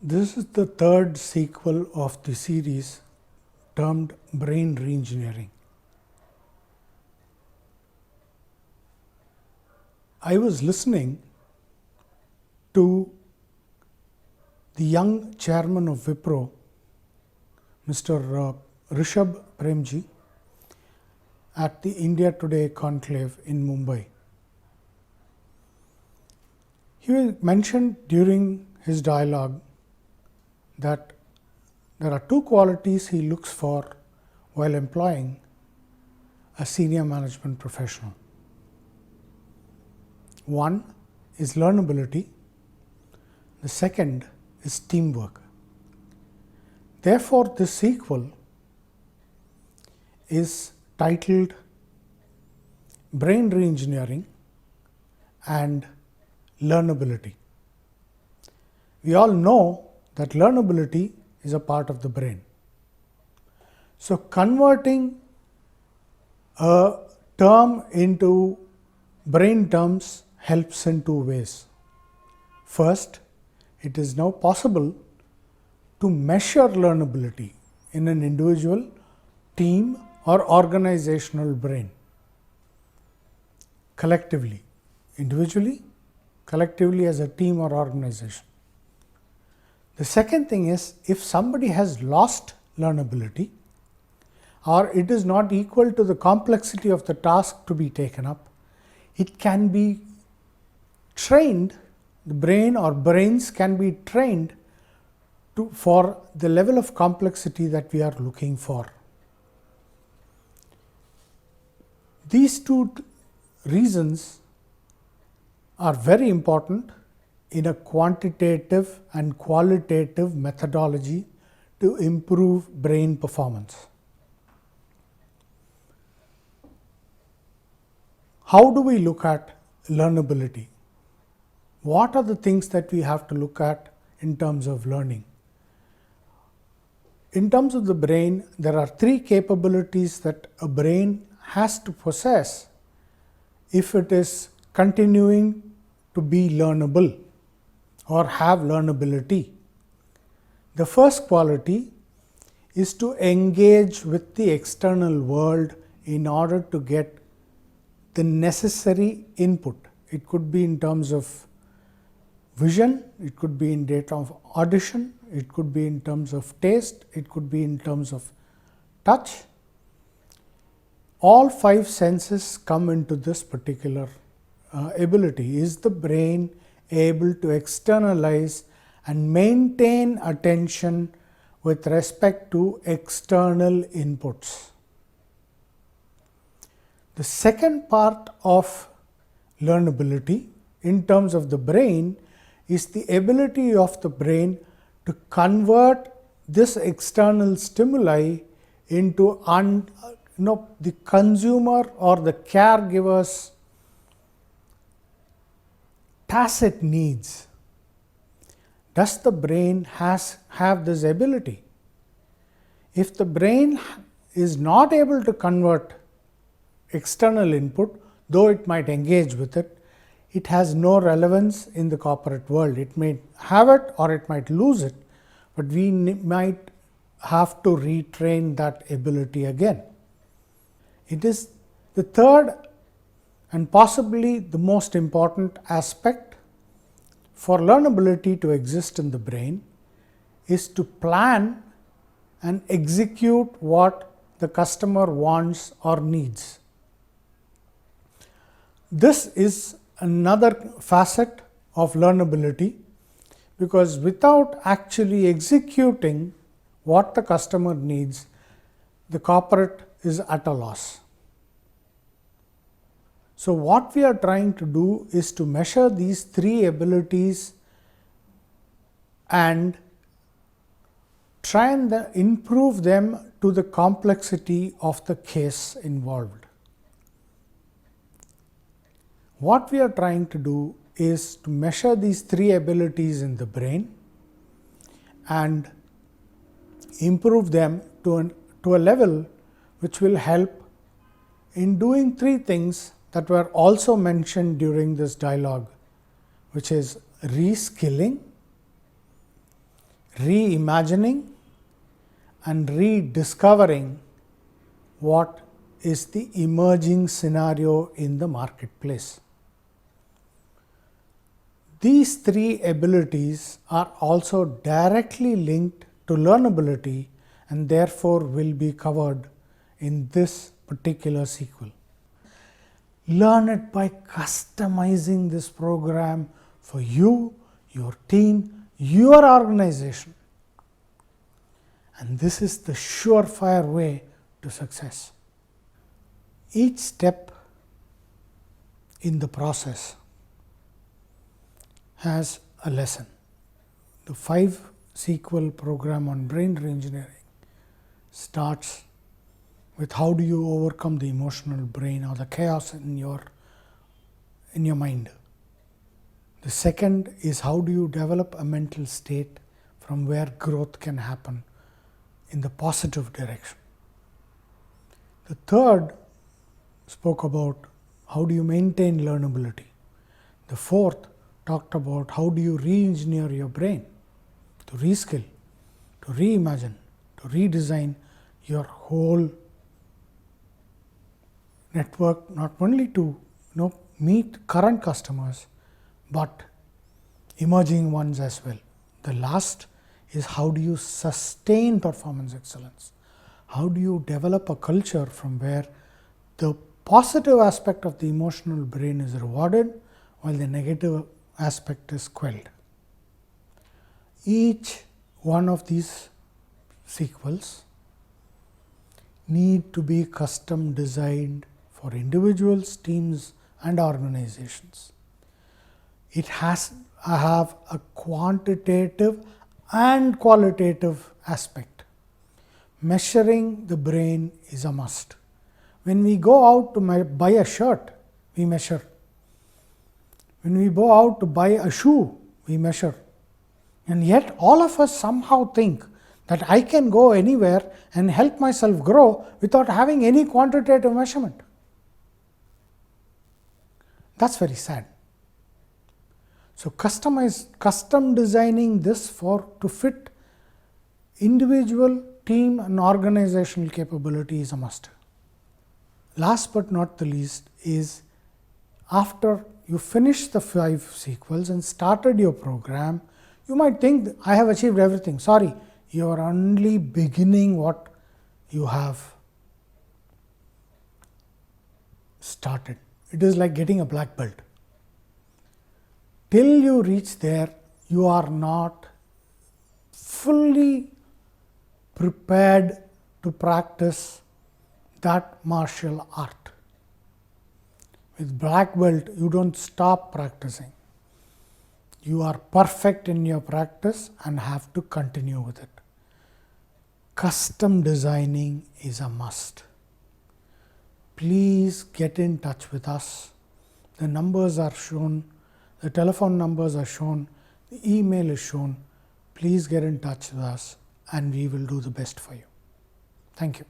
This is the third sequel of the series termed Brain Reengineering. I was listening to the young chairman of Wipro, Mr. Rishabh Premji, at the India Today conclave in Mumbai. He mentioned during his dialogue that there are two qualities he looks for while employing a senior management professional. One is learnability, the second is teamwork. Therefore, this sequel is titled Brain Reengineering and Learnability. We all know that learnability is a part of the brain. So, converting a term into brain terms helps in two ways. First, it is now possible to measure learnability in an individual, team or organizational brain, collectively, individually, collectively as a team or organization. The second thing is, if somebody has lost learnability or it is not equal to the complexity of the task to be taken up, it can be trained, the brain or brains can be trained for the level of complexity that we are looking for. These two reasons are very important in a quantitative and qualitative methodology to improve brain performance. How do we look at learnability? What are the things that we have to look at in terms of learning? In terms of the brain, there are three capabilities that a brain has to possess if it is continuing to be learnable or have learnability. The first quality is to engage with the external world in order to get the necessary input. It could be in terms of vision, it could be in data of audition, it could be in terms of taste, it could be in terms of touch. All five senses come into this particular ability. Is the brain able to externalize and maintain attention with respect to external inputs? The second part of learnability in terms of the brain is the ability of the brain to convert this external stimuli into the consumer or the caregiver's tacit needs. Does the brain have this ability? If the brain is not able to convert external input, though it might engage with it, it has no relevance in the corporate world. It may have it or it might lose it, but we might have to retrain that ability again. It is the third and possibly the most important aspect for learnability to exist in the brain is to plan and execute what the customer wants or needs. This is another facet of learnability, because without actually executing what the customer needs, the corporate is at a loss. So, what we are trying to do is to measure these three abilities and try and improve them to the complexity of the case involved. What we are trying to do is to measure these three abilities in the brain and improve them to a level which will help in doing three things that were also mentioned during this dialogue, which is reskilling, reimagining and rediscovering what is the emerging scenario in the marketplace. These three abilities are also directly linked to learnability and therefore will be covered in this particular sequel. Learn it by customizing this program for you, your team, your organization. And this is the surefire way to success. Each step in the process has a lesson. The 5 sequel program on brain reengineering starts with how do you overcome the emotional brain or the chaos in your mind. The second is how do you develop a mental state from where growth can happen in the positive direction. The third spoke about how do you maintain learnability. The fourth talked about how do you re-engineer your brain to reskill, to reimagine, to redesign your whole network, not only to meet current customers, but emerging ones as well. The last is how do you sustain performance excellence? How do you develop a culture from where the positive aspect of the emotional brain is rewarded while the negative aspect is quelled? Each one of these sequels need to be custom designed for individuals, teams and organizations. It has to have a quantitative and qualitative aspect. Measuring the brain is a must. When we go out to buy a shirt, we measure. When we go out to buy a shoe, we measure. And yet all of us somehow think that I can go anywhere and help myself grow without having any quantitative measurement. That's very sad. So custom designing this to fit individual, team and organizational capability is a must. Last but not the least is after you finish the 5 sequels and started your program, you might think I have achieved everything. Sorry, you are only beginning what you have started. It is like getting a black belt. Till you reach there, you are not fully prepared to practice that martial art. With black belt, you don't stop practicing. You are perfect in your practice and have to continue with it. Custom designing is a must. Please get in touch with us. The numbers are shown, the telephone numbers are shown, the email is shown. Please get in touch with us and we will do the best for you. Thank you.